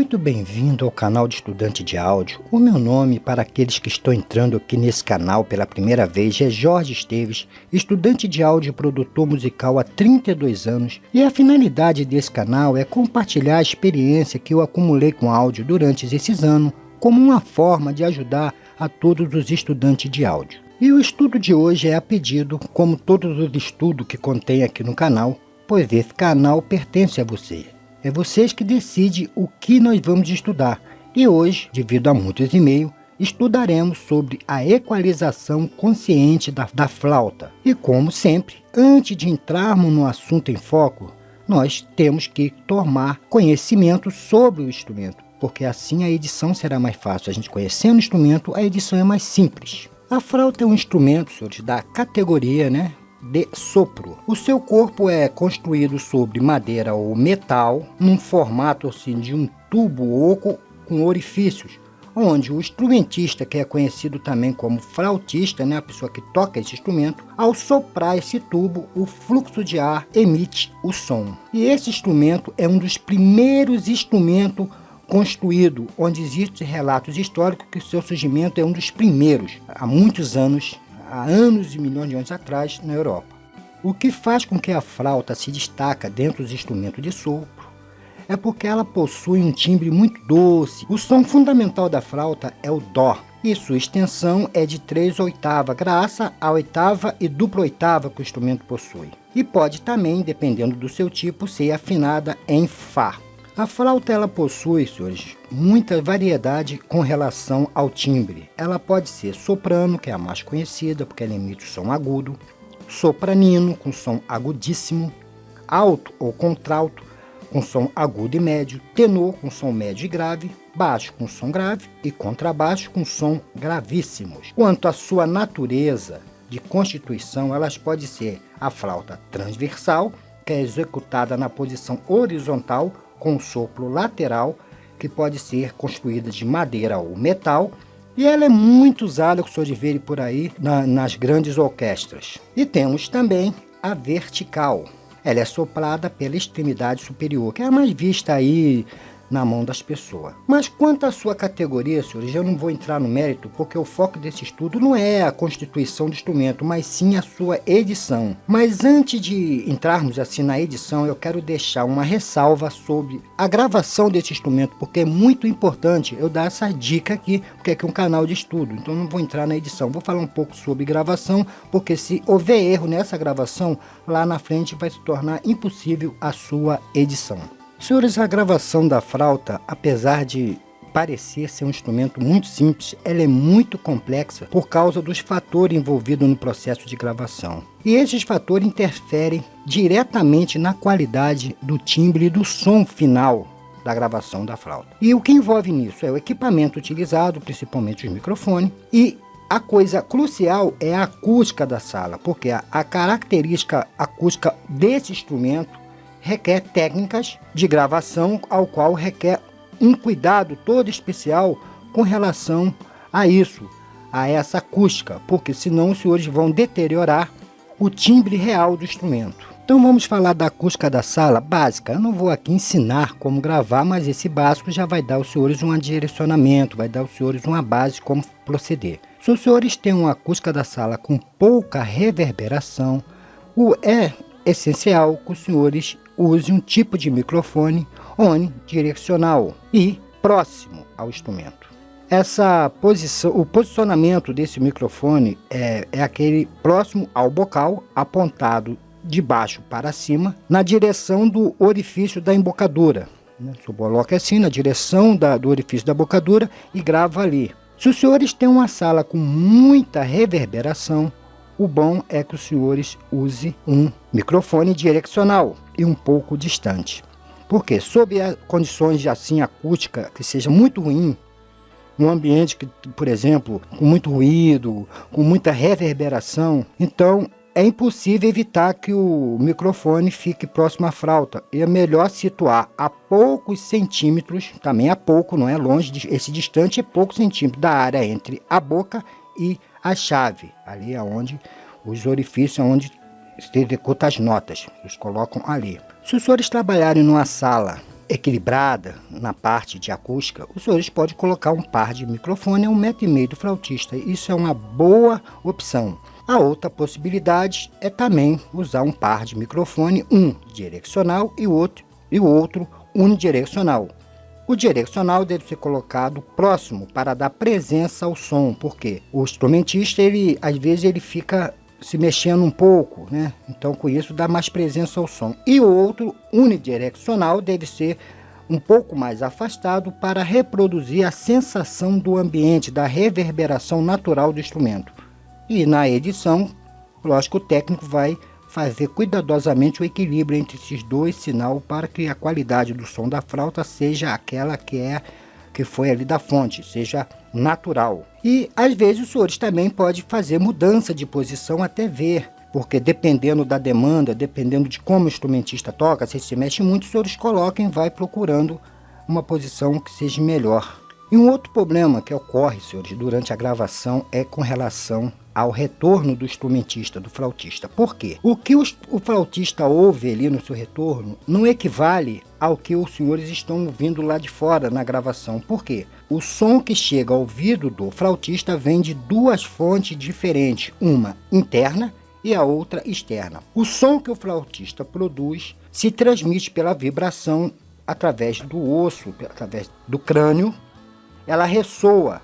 muito bem-vindo ao canal de Estudante de Áudio. O meu nome, para aqueles que estão entrando aqui nesse canal pela primeira vez, é Jorge Esteves, estudante de áudio e produtor musical há 32 anos, e a finalidade desse canal é compartilhar a experiência que eu acumulei com áudio durante esses anos, como uma forma de ajudar a todos os estudantes de áudio. E o estudo de hoje é a pedido, como todos os estudos que contém aqui no canal, pois esse canal pertence a você. É vocês que decidem o que nós vamos estudar. E hoje, devido a muitos e-mails, estudaremos sobre a equalização consciente da flauta. E como sempre, antes de entrarmos no assunto em foco, nós temos que tomar conhecimento sobre o instrumento, porque assim a edição será mais fácil. A gente conhecendo o instrumento, a edição é mais simples. A flauta é um instrumento, senhores, da categoria, de sopro. O seu corpo é construído sobre madeira ou metal, num formato assim, de um tubo oco com orifícios, onde o instrumentista, que é conhecido também como flautista, a pessoa que toca esse instrumento, ao soprar esse tubo, o fluxo de ar emite o som. E esse instrumento é um dos primeiros instrumentos construído, onde existem relatos históricos que o seu surgimento é um dos primeiros, há muitos anos, há anos e milhões de anos atrás, na Europa. O que faz com que a flauta se destaca dentro dos instrumentos de sopro é porque ela possui um timbre muito doce. O som fundamental da flauta é o dó, e sua extensão é de 3 oitavas, graças à oitava e dupla oitava que o instrumento possui. E pode também, dependendo do seu tipo, ser afinada em Fá. A flauta ela possui, senhores, muita variedade com relação ao timbre. Ela pode ser soprano, que é a mais conhecida, porque ela emite o som agudo, sopranino, com som agudíssimo, alto ou contralto, com som agudo e médio, tenor, com som médio e grave, baixo, com som grave, e contrabaixo, com som gravíssimos. Quanto à sua natureza de constituição, elas podem ser a flauta transversal, que é executada na posição horizontal, com sopro lateral, que pode ser construída de madeira ou metal, e ela é muito usada, que o senhor vê por aí, nas grandes orquestras. E temos também a vertical. Ela é soprada pela extremidade superior, que é a mais vista aí na mão das pessoas. Mas quanto à sua categoria, senhores, eu não vou entrar no mérito, porque o foco desse estudo não é a constituição do instrumento, mas sim a sua edição. Mas antes de entrarmos assim na edição, eu quero deixar uma ressalva sobre a gravação desse instrumento, porque é muito importante eu dar essa dica aqui, porque aqui é um canal de estudo, então não vou entrar na edição. Vou falar um pouco sobre gravação, porque se houver erro nessa gravação, lá na frente vai se tornar impossível a sua edição. Senhores, a gravação da flauta, apesar de parecer ser um instrumento muito simples, ela é muito complexa por causa dos fatores envolvidos no processo de gravação. E esses fatores interferem diretamente na qualidade do timbre e do som final da gravação da flauta. E o que envolve nisso é o equipamento utilizado, principalmente os microfones, e a coisa crucial é a acústica da sala, porque a característica acústica desse instrumento requer técnicas de gravação, ao qual requer um cuidado todo especial com relação a isso, a essa acústica, porque senão os senhores vão deteriorar o timbre real do instrumento. Então vamos falar da acústica da sala básica. Eu não vou aqui ensinar como gravar, mas esse básico já vai dar aos senhores um direcionamento, vai dar aos senhores uma base como proceder. Se os senhores têm uma acústica da sala com pouca reverberação, é essencial que os senhores usem um tipo de microfone unidirecional e próximo ao instrumento. O posicionamento desse microfone é aquele próximo ao bocal, apontado de baixo para cima, na direção do orifício da embocadura. Se coloca assim, na direção do orifício da embocadura, e grava ali. Se os senhores têm uma sala com muita reverberação, o bom é que os senhores usem um microfone direcional e um pouco distante. Porque sob as condições de assim acústica que seja muito ruim, um ambiente que, por exemplo, com muito ruído, com muita reverberação, então é impossível evitar que o microfone fique próximo à flauta. É melhor situar a poucos centímetros, também a pouco, não é longe, esse distante é poucos centímetros da área entre a boca e a chave, ali aonde os orifícios, onde se executa as notas, eles colocam ali. Se os senhores trabalharem numa sala equilibrada na parte de acústica, os senhores podem colocar um par de microfone a 1,5 m do flautista. Isso é uma boa opção. A outra possibilidade é também usar um par de microfone, um direcional e o outro unidirecional. O direcional deve ser colocado próximo para dar presença ao som, porque o instrumentista, às vezes ele fica se mexendo um pouco, né? Então com isso dá mais presença ao som. E o outro unidirecional deve ser um pouco mais afastado para reproduzir a sensação do ambiente, da reverberação natural do instrumento. E na edição, lógico, o técnico vai fazer cuidadosamente o equilíbrio entre esses dois sinais para que a qualidade do som da flauta seja aquela que foi ali da fonte, seja natural. E às vezes os senhores também podem fazer mudança de posição até ver, porque dependendo da demanda, dependendo de como o instrumentista toca, se se mexe muito, os senhores coloquem, vai procurando uma posição que seja melhor. E um outro problema que ocorre, senhores, durante a gravação é com relação ao retorno do instrumentista, do flautista. Por quê? O que o flautista ouve ali no seu retorno não equivale ao que os senhores estão ouvindo lá de fora na gravação. Por quê? O som que chega ao ouvido do flautista vem de duas fontes diferentes, uma interna e a outra externa. O som que o flautista produz se transmite pela vibração através do osso, através do crânio. Ela ressoa,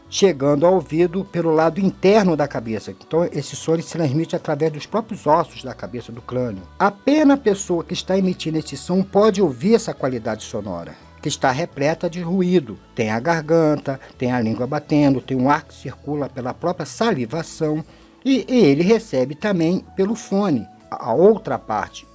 chegando ao ouvido pelo lado interno da cabeça. Então esse som se transmite através dos próprios ossos da cabeça do crânio. Apenas a pessoa que está emitindo esse som pode ouvir essa qualidade sonora, que está repleta de ruído. Tem a garganta, tem a língua batendo, tem um ar que circula pela própria salivação e ele recebe também pelo fone, a outra parte.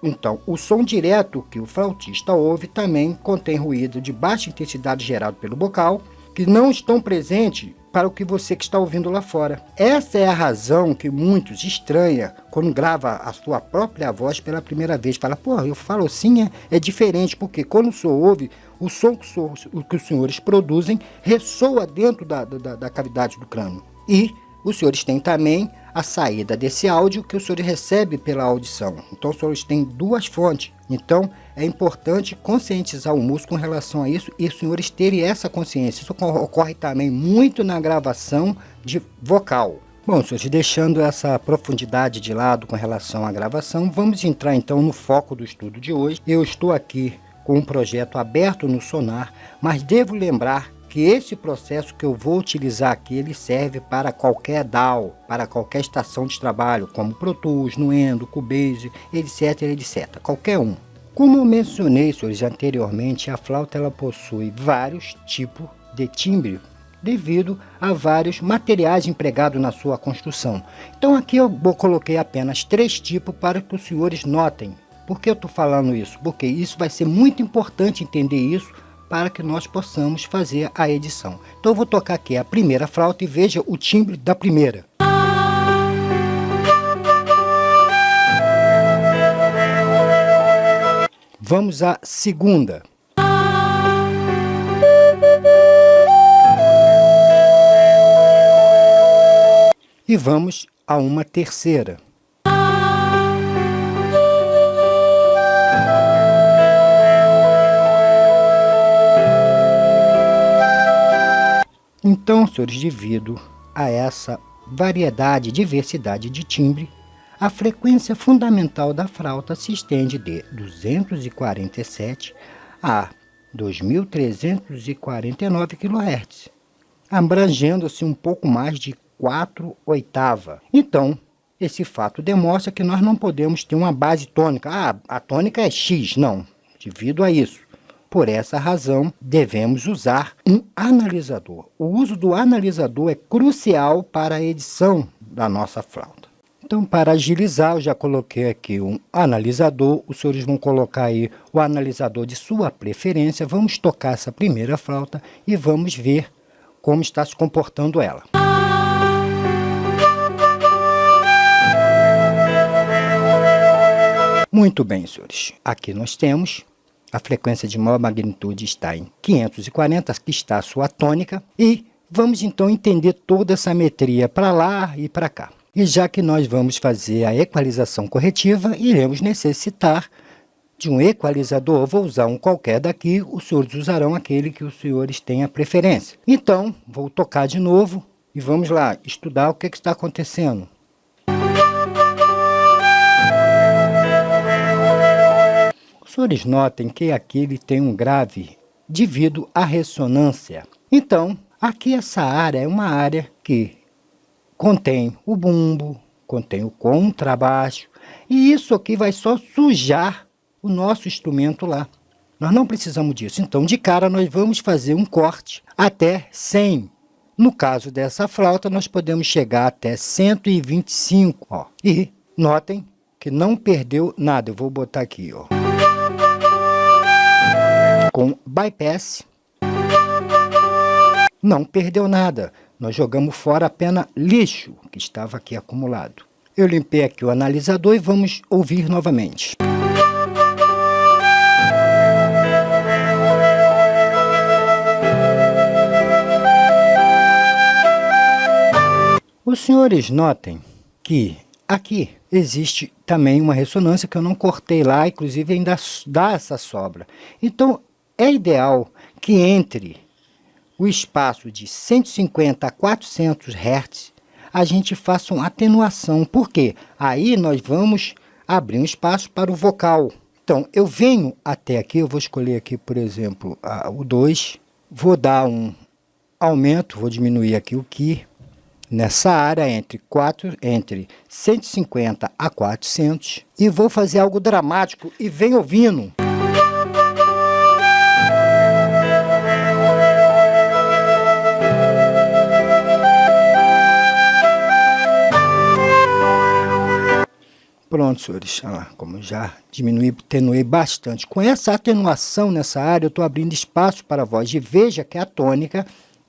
Então, o som direto que o flautista ouve também contém ruído de baixa intensidade gerado pelo bocal, que não estão presentes para o que você que está ouvindo lá fora. Essa é a razão que muitos estranham quando grava a sua própria voz pela primeira vez. Fala, pô, eu falo assim, é diferente, porque quando o senhor ouve, o som que os senhores produzem ressoa dentro da cavidade do crânio. E os senhores têm também a saída desse áudio que o senhor recebe pela audição. Então, os senhores têm duas fontes. Então, é importante conscientizar o músico com relação a isso e os senhores terem essa consciência. Isso ocorre também muito na gravação de vocal. Bom, senhores, deixando essa profundidade de lado com relação à gravação, vamos entrar então no foco do estudo de hoje. Eu estou aqui com um projeto aberto no Sonar, mas devo lembrar que esse processo que eu vou utilizar aqui, ele serve para qualquer DAW, para qualquer estação de trabalho, como Pro Tools, Nuendo, Cubase, etc, etc, qualquer um. Como eu mencionei, senhores, anteriormente, a flauta ela possui vários tipos de timbre, devido a vários materiais empregados na sua construção. Então aqui eu coloquei apenas 3 tipos para que os senhores notem. Por que eu estou falando isso? Porque isso vai ser muito importante entender isso, para que nós possamos fazer a edição. Então eu vou tocar aqui a primeira flauta e veja o timbre da primeira. Vamos à segunda. E vamos a uma terceira. Então, senhores, devido a essa variedade e diversidade de timbre, a frequência fundamental da flauta se estende de 247 a 2.349 kHz, abrangendo-se um pouco mais de 4/8. Então, esse fato demonstra que nós não podemos ter uma base tônica. A tônica é X, não. Devido a isso, por essa razão, devemos usar um analisador. O uso do analisador é crucial para a edição da nossa flauta. Então, para agilizar, eu já coloquei aqui um analisador. Os senhores vão colocar aí o analisador de sua preferência. Vamos tocar essa primeira flauta e vamos ver como está se comportando ela. Muito bem, senhores. Aqui nós temos a frequência de maior magnitude está em 540, que está a sua tônica. E vamos então entender toda essa metria para lá e para cá. E já que nós vamos fazer a equalização corretiva, iremos necessitar de um equalizador, eu vou usar um qualquer daqui, os senhores usarão aquele que os senhores têm a preferência. Então, vou tocar de novo e vamos lá estudar o que está acontecendo. Os senhores notem que aqui ele tem um grave devido à ressonância. Então, aqui essa área é uma área que contém o bumbo, contém o contrabaixo, e isso aqui vai só sujar o nosso instrumento lá. Nós não precisamos disso. Então, de cara, nós vamos fazer um corte até 100. No caso dessa flauta, nós podemos chegar até 125. Ó. E notem que não perdeu nada. Eu vou botar aqui, ó, com bypass. Não perdeu nada. Nós jogamos fora apenas lixo que estava aqui acumulado. Eu limpei aqui o analisador e vamos ouvir novamente. Os senhores notem que aqui existe também uma ressonância que eu não cortei lá, inclusive ainda dá essa sobra. Então, é ideal que entre o espaço de 150 a 400 Hz, a gente faça uma atenuação. Por quê? Aí nós vamos abrir um espaço para o vocal. Então, eu venho até aqui, eu vou escolher aqui, por exemplo, o 2, vou dar um aumento, vou diminuir aqui o Ki, nessa área entre 150 a 400, e vou fazer algo dramático e vem ouvindo. Pronto, senhores, olha lá, como já atenuei bastante. Com essa atenuação nessa área, eu estou abrindo espaço para a voz. E veja que a tônica,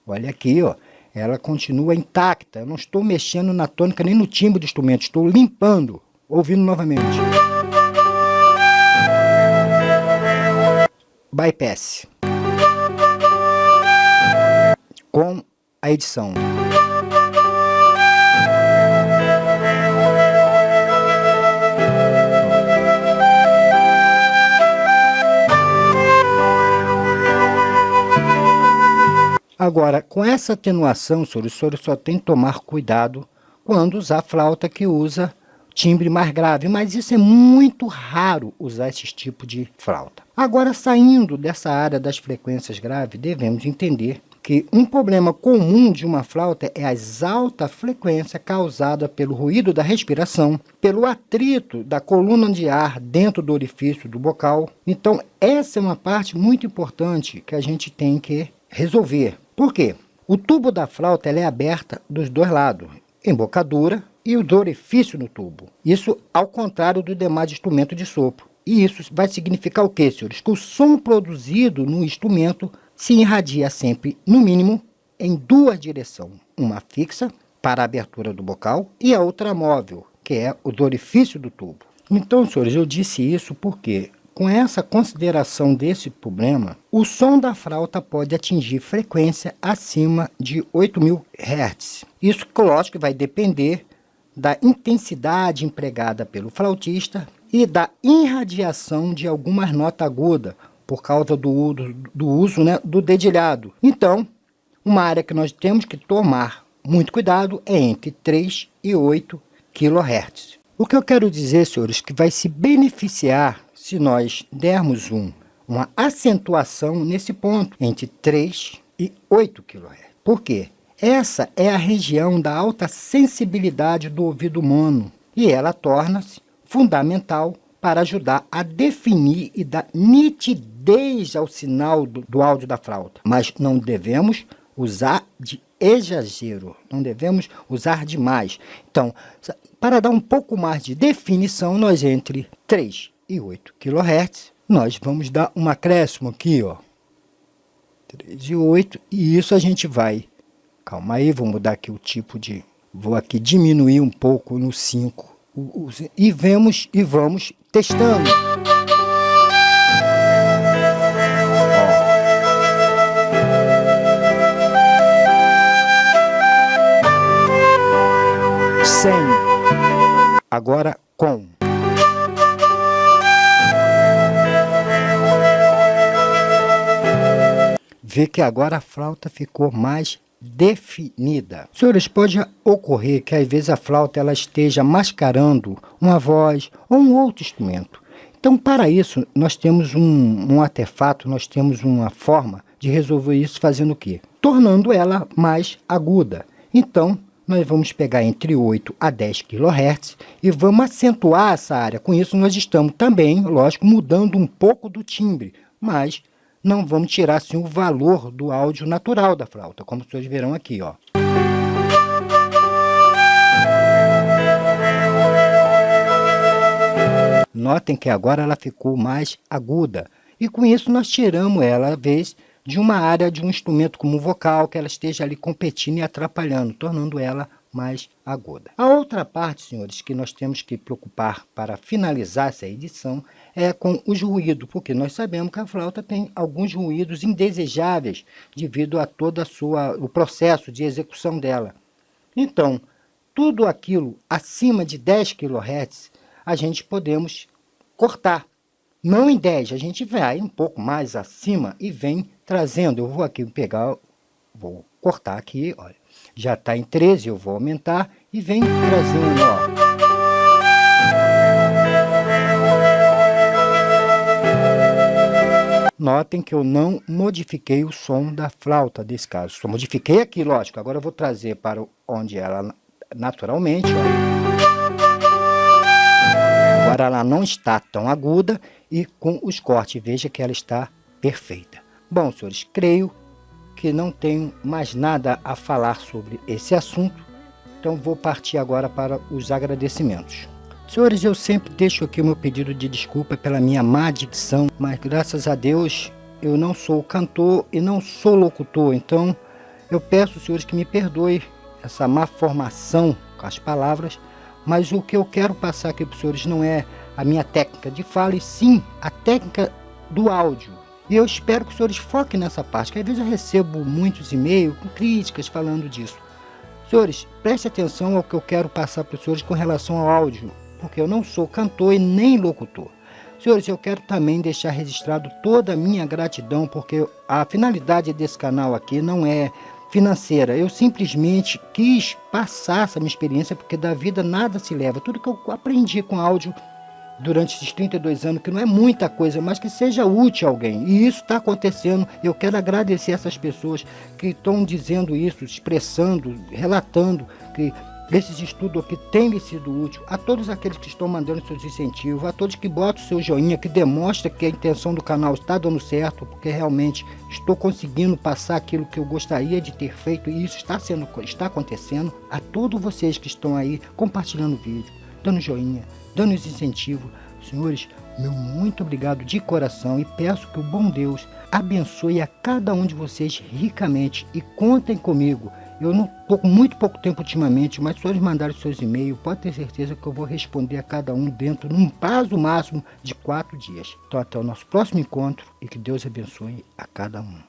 olha aqui, ó, ela continua intacta. Eu não estou mexendo na tônica nem no timbre do instrumento, estou limpando. Ouvindo novamente. Bypass. Com a edição. Agora, com essa atenuação, os senhores só tem que tomar cuidado quando usar flauta que usa timbre mais grave, mas isso é muito raro usar esse tipo de flauta. Agora, saindo dessa área das frequências graves, devemos entender que um problema comum de uma flauta é as alta frequência causada pelo ruído da respiração, pelo atrito da coluna de ar dentro do orifício do bocal. Então, essa é uma parte muito importante que a gente tem que resolver. Por quê? O tubo da flauta ela é aberta dos dois lados, embocadura e o orifício no tubo. Isso ao contrário do demais instrumento de sopro. E isso vai significar o quê, senhores? Que o som produzido no instrumento se irradia sempre, no mínimo, em duas direções. Uma fixa, para a abertura do bocal, e a outra móvel, que é o orifício do tubo. Então, senhores, eu disse isso porque, com essa consideração desse problema, o som da flauta pode atingir frequência acima de 8.000 Hz. Isso, lógico, vai depender da intensidade empregada pelo flautista e da irradiação de algumas notas agudas, por causa do uso, né, do dedilhado. Então, uma área que nós temos que tomar muito cuidado é entre 3 e 8 kHz. O que eu quero dizer, senhores, que vai se beneficiar se nós dermos uma acentuação nesse ponto, entre 3 e 8 kHz. Por quê? Essa é a região da alta sensibilidade do ouvido humano e ela torna-se fundamental para ajudar a definir e dar nitidez ao sinal do áudio da flauta. Mas não devemos usar de exagero, não devemos usar demais. Então, para dar um pouco mais de definição, nós entre 3 e 8 kHz, nós vamos dar um acréscimo aqui, ó, 3 e 8, e isso a gente vai, calma aí, vou mudar aqui o tipo de, vou aqui diminuir um pouco no 5, e vamos testando. Ó. 100. Agora com. ver que agora a flauta ficou mais definida. Senhores, pode ocorrer que às vezes a flauta ela esteja mascarando uma voz ou um outro instrumento. Então, para isso, nós temos um artefato, nós temos uma forma de resolver isso fazendo o quê? Tornando ela mais aguda. Então, nós vamos pegar entre 8 a 10 kHz e vamos acentuar essa área. Com isso, nós estamos também, lógico, mudando um pouco do timbre, mas não vamos tirar assim, o valor do áudio natural da flauta, como vocês verão aqui, ó. Notem que agora ela ficou mais aguda. E com isso nós tiramos ela, às vezes, de uma área de um instrumento como o vocal, que ela esteja ali competindo e atrapalhando, tornando ela mais aguda. A outra parte, senhores, que nós temos que preocupar para finalizar essa edição é com os ruídos, porque nós sabemos que a flauta tem alguns ruídos indesejáveis devido a todo o processo de execução dela. Então, tudo aquilo acima de 10 kHz, a gente podemos cortar. Não em 10, a gente vai um pouco mais acima e vem trazendo. Eu vou aqui pegar, vou cortar aqui, olha. Já está em 13, eu vou aumentar e vem trazendo, ó. Notem que eu não modifiquei o som da flauta desse caso. Só modifiquei aqui, lógico. Agora eu vou trazer para onde ela naturalmente, ó. Agora ela não está tão aguda e com os cortes, veja que ela está perfeita. Bom, senhores, creio que não tenho mais nada a falar sobre esse assunto, então vou partir agora para os agradecimentos. Senhores, eu sempre deixo aqui o meu pedido de desculpa pela minha má dicção, mas graças a Deus eu não sou cantor e não sou locutor, então eu peço, senhores, que me perdoem essa má formação com as palavras, mas o que eu quero passar aqui para os senhores não é a minha técnica de fala, e sim a técnica do áudio. E eu espero que os senhores foquem nessa parte, que às vezes eu recebo muitos e-mails com críticas falando disso. Senhores, preste atenção ao que eu quero passar para os senhores com relação ao áudio, porque eu não sou cantor e nem locutor. Senhores, eu quero também deixar registrado toda a minha gratidão, porque a finalidade desse canal aqui não é financeira. Eu simplesmente quis passar essa minha experiência, porque da vida nada se leva. Tudo que eu aprendi com áudio durante esses 32 anos, que não é muita coisa, mas que seja útil a alguém. E isso está acontecendo. Eu quero agradecer essas pessoas que estão dizendo isso, expressando, relatando que esses estudos aqui têm lhe sido útil. A todos aqueles que estão mandando seus incentivos, a todos que botam o seu joinha, que demonstra que a intenção do canal está dando certo, porque realmente estou conseguindo passar aquilo que eu gostaria de ter feito, e isso está acontecendo. A todos vocês que estão aí compartilhando o vídeo, dando joinha, dando esse incentivo, senhores, meu muito obrigado de coração, e peço que o bom Deus abençoe a cada um de vocês ricamente, e contem comigo. Eu não estou com muito pouco tempo ultimamente, mas se vocês mandarem seus e-mails, pode ter certeza que eu vou responder a cada um dentro de um prazo máximo de 4 dias. Então até o nosso próximo encontro, e que Deus abençoe a cada um.